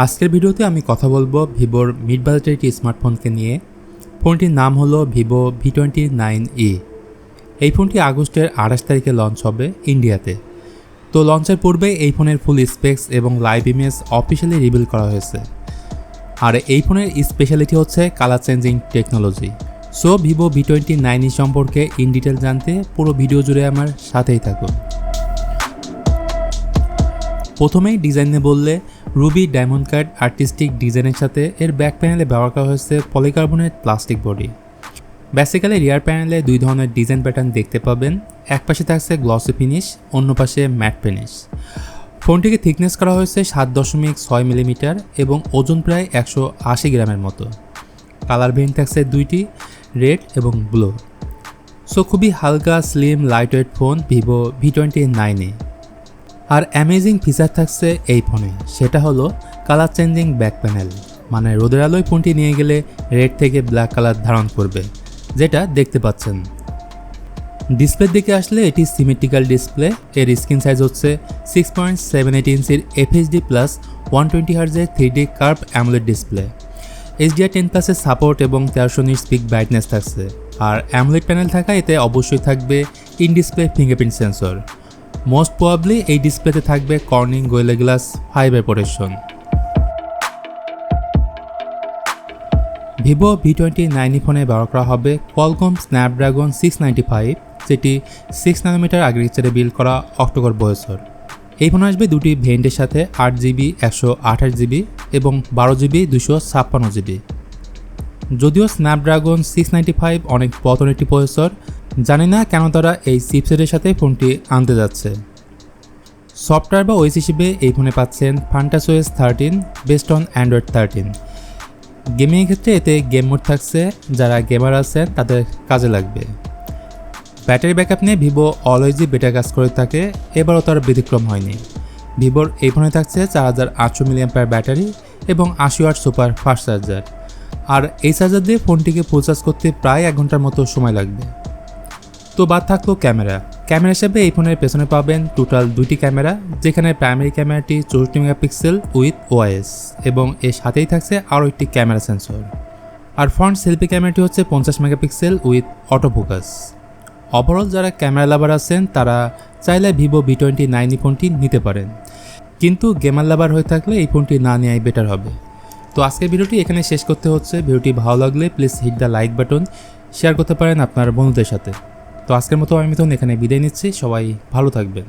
আজকের ভিডিওতে আমি কথা বলবো ভিভোর মিড বাজেটের একটি স্মার্টফোনকে নিয়ে। ফোনটির নাম হলো ভিভো V29e। এই ফোনটি আগস্টের 28 তারিখে লঞ্চ হবে ইন্ডিয়াতে। তো লঞ্চের পূর্বে এই ফোনের ফুল স্পেক্স এবং লাইভ ইমেজ অফিসিয়ালি রিভিল করা হয়েছে। আর এই ফোনের স্পেশালিটি হচ্ছে colour changing technology. So Vivo V29e সম্পর্কে ইন ডিটেল জানতে পুরো ভিডিও জুড়ে আমার সাথেই থাকুন। প্রথমেই ডিজাইনে বললে রুবি ডায়মন্ড কাট আর্টিস্টিক ডিজাইনের সাথে এর ব্যাক প্যানেলে ব্যবহার করা হয়েছে পলিকার্বনেট প্লাস্টিক বডি। বেসিক্যালি রিয়ার প্যানেলে দুই ধরনের ডিজাইন প্যাটার্ন দেখতে পাবেন, এক পাশে থাকছে গ্লসি ফিনিশ, অন্য পাশে ম্যাট ফিনিশ। ফোনটিকে থিকনেস করা হয়েছে 7.6 মিলিমিটার এবং ওজন প্রায় 180 গ্রামের মতো। কালার ভেরিয়েন্ট থাকছে দুইটি, রেড এবং ব্লু। সো খুবই হালকা slim lightweight phone Vivo V29e। Are amazing feature থাকছে এই ফোনে, সেটা হলো কালার চেঞ্জিং ব্যাক প্যানেল। মানে রোদের আলোয় ফোনটি নিয়ে গেলে রেড থেকে ব্ল্যাক কালার ধারণ করবে, যেটা দেখতে পাচ্ছেন। ডিসপ্লের দিকে আসলে এটি সিমেট্রিক্যাল ডিসপ্লে। এর স্ক্রিন সাইজ হচ্ছে 6.78 ইঞ্চির FHD plus 120 হার্জের 3D curve AMOLED display. HDR10+ support এবং 1300 নিটস পিক ব্রাইটনেস থাকছে। আর অ্যামোলেড প্যানেল থাকা এতে অবশ্যই থাকবে in display fingerprint sensor. Most probably এই ডিসপ্লেতে থাকবে Corning gorilla glass 5 protection. Vivo V29e ফোনে ব্যবহার করা হবে কোয়ালকম স্ন্যাপড্রাগন 695, যেটি 6 ন্যানোমিটার আর্কিটেকচারে বিল্ড করা অক্টোকোর প্রসেসর। এই ফোন আসবে দুটি ভেরিয়েন্টের সাথে, 8GB 128GB এবং 12GB 256GB। যদিও স্ন্যাপড্রাগন 695 অনেক পুরাতন একটি প্রসেসর, জানি না কেন তারা এই চিপসেটের সাথে ফোনটি আনতে যাচ্ছে। সফটওয়্যার বা ওএস হিসেবে এই ফোনে পাচ্ছেন FunTouchOS 13 বেসড অন অ্যান্ড্রয়েড 13। গেমিংয়ের ক্ষেত্রে এতে গেম মোড থাকছে, যারা গেমার আছেন তাদের কাজে লাগবে। ব্যাটারি ব্যাকআপ নিয়ে ভিভো অলওয়েজই বেটার কাজ করে থাকে, এবারও তার ব্যতিক্রম হয়নি। ভিভোর এই ফোনে থাকছে 4800 mAh ব্যাটারি এবং 80 ওয়াট সুপার ফাস্ট চার্জার। আর এই চার্জার দিয়ে ফোনটিকে ফুল চার্জ করতে প্রায় 1 ঘন্টার মতো সময় লাগবে। তো বাদ থাকলো ক্যামেরা হিসেবে এই ফোনের পেছনে পাবেন টোটাল দুইটি ক্যামেরা, যেখানে প্রাইমারি ক্যামেরাটি 64 মেগাপিক্সেল উইথ ওআইএস এবং এর সাথেই থাকছে আরও একটি ক্যামেরা সেন্সর। আর ফ্রন্ট সেলফি ক্যামেরাটি হচ্ছে 50 megapixel with auto focus. Overall যারা ক্যামেরা লাভার আছেন তারা চাইলে ভিভো V29e ফোনটি নিতে পারেন, কিন্তু গেমার লাভার হয়ে থাকলে এই ফোনটি না নেওয়াই বেটার হবে। তো আজকের ভিডিওটি এখানে শেষ করতে হচ্ছে। ভিডিওটি ভালো লাগলে please hit the like button, share করতে পারেন আপনার বন্ধুদের সাথে। তো আজকের মতো আমি মিথুন এখানে বিদায় নিচ্ছি। সবাই ভালো থাকবেন।